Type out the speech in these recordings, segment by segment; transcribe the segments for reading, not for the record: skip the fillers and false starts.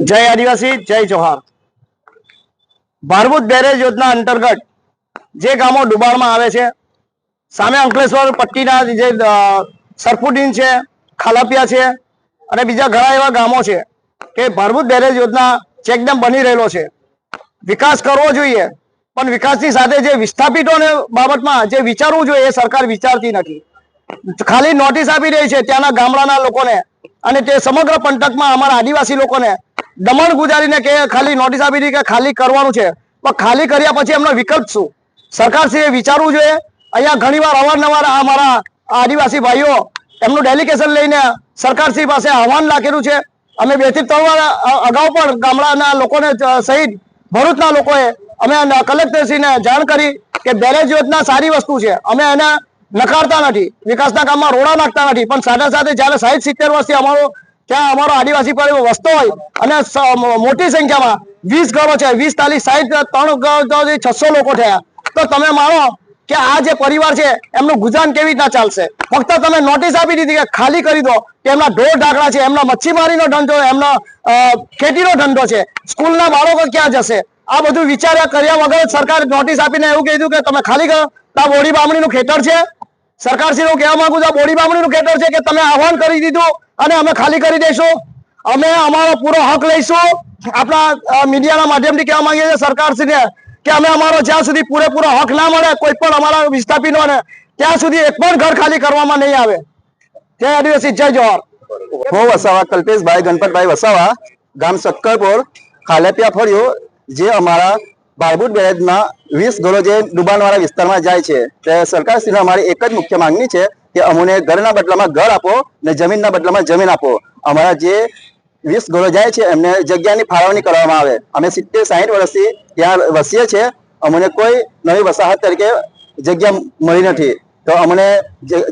जय आदिवासी जय जोहार। भारभूत बेरेज योजना अंतर्गत जे गामों डुबाणमां आवे छे सामे अंकलेश्वर पट्टीना जे सरफुदीन छे, खालापिया छे अने बीजा घणा एवा गामों छे के भारभूत बेरेज योजना चेकडेम बनी रहेलो छे। विकास करवो जोईए पण विकासनी साथे जे विस्थापितोने बाबतमां जे विचारवुं जोईए ए सरकार विचारती नथी। खाली नोटिस आपी रही छे त्याना गामडाना लोकोने अने ते समग्र पंथकमां अमारा आदिवासी लोकोने दमण गुजारीने के खाली नोटिस आपी दी के खाली करवानुं छे पण खाली कर्या पछी एमनो विकल्प शुं? सरकारश्रीए विचारवुं जोईए। अहींया घणीवार अवारनवार अमारा आदिवासी भाईओ एमनुं डेलिगेशन लईने सरकारश्री पासे आह्वान लाखेલું છે। અમે 2 થી 3 વાર अगाऊ पण गामडाना लोकोने सहित भरूचना लोकोए अमे कलेक्टरश्रीने जाण करी के बेरेज योजना सारी वस्तु छे, अमे एने नकारता नहीं। विकासना काममां रोड़ा नाखता नहीं पण साथे साथे ज्यारे 60-70 वर्षथी अमारो त्यां अमारो आदिवासी परिवार वसतो होय अने मोटी संख्यामां 20 घरो छे, 20 ताली 60 3 घरोथी 600 लोको थया तो तमे मानो के आ जे परिवार छे एमनुं गुजारण केवी रीतना चालशे? फक्त तमे नोटिस आपी दीधी के खाली करी दो के एमना ढोर ढाकड़ा छे, एमना मच्छीमारीनो धंधो, एमनो खेतीनो धंधो छे, स्कूलना बाळको क्यां जशे? आ बधुं विचार्या कर्या वगर सरकार नोटिस आपीने एवुं कीधुं के तमे खाली करो। तो बोडी बामणीनुं खेतर छे। सरकारश्रीનું કહેવા માંગુ છું બોડી બામણીનું ખેતર છે કે તમે આહવાન કરી દીધું અને અમે ખાલી કરી દઈશું। અમે અમારો પૂરો હક લઈશું। આપણા મીડિયાના માધ્યમથી કહેવા માંગીએ છીએ સરકારશ્રીને કે અમે અમારો જ્યાં સુધી પૂરેપૂરો હક ના મળે કોઈ પણ અમારા વિસ્થાપિતોને ત્યાં સુધી એક પણ ઘર ખાલી કરવામાં નહીં આવે। જય આદિવાસી જય જોહાર। હું વસાવા કલ્પેશભાઈ ગણપતભાઈ વસાવા, ગામ શક્કરપુર, ખાલેપિયા ફળિયું, જે અમારા भारभूत बेरेजना 20 घरों जे डूबाणवाळा विस्तारमां जाय छे ते सरकारश्रीने अमारी एक ज मुख्य मागणी छे के अमोने घरना बदलामां घर आपो ने जमीनना बदलामां जमीन आपो। अमारा जे 20 घरों जाय छे एमने जग्यानी फाळवणी करवामां आवे। अमे 70-60 वर्षथी त्यां वसीए छे, अमोने कोई नवी वसाहत तरीके जग्या मळी नथी तो अमोने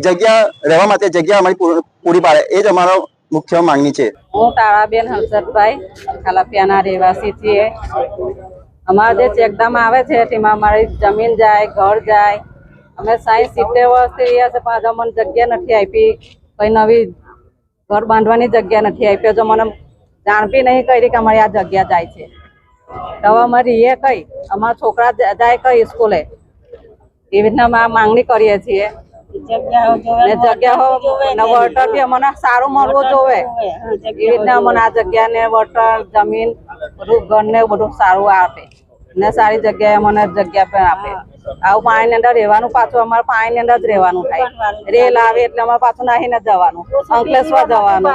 जग्या रहेवा माटे जग्या अमारी पूरी पाडे ए ज अमारो मुख्य मागणी छे। हूँ ताराबेन हंसतभाई खालापियाना રહેવાસી છીએ। અમારા જે ચેકડામ આવે છે તેમાં અમારી જમીન જાય, ઘર જાય। અમે 60-70 વર્ષથી રહ્યા છે પણ અમને જગ્યા નથી આપી, કોઈ નવી ઘર બાંધવાની જગ્યા નથી આપી। જો મને જાણ બી નહીં કરી કે અમારી આ જગ્યા જાય છે તો હવે અમે રહીએ કઈ? અમારા છોકરા જાય કઈ સ્કૂલે? એવી રીતના અમે માંગણી કરીએ છીએ। જગ્યા હો વળતર બી અમને સારું મળવું જોવે। એવી રીતના અમને આ જગ્યા ને વળતર, જમીન, બધું ઘર ને બધું સારું આપે ને સારી જગ્યાએ અમને જગ્યા પણ આપે। આવું પાણીની અંદર રહેવાનું, પાછું અમારે પાણીની અંદર જ રહેવાનું થાય। રેલ આવે એટલે અમારે પાછું નાહીને જવાનું, અંકલેશ્વર જવાનું।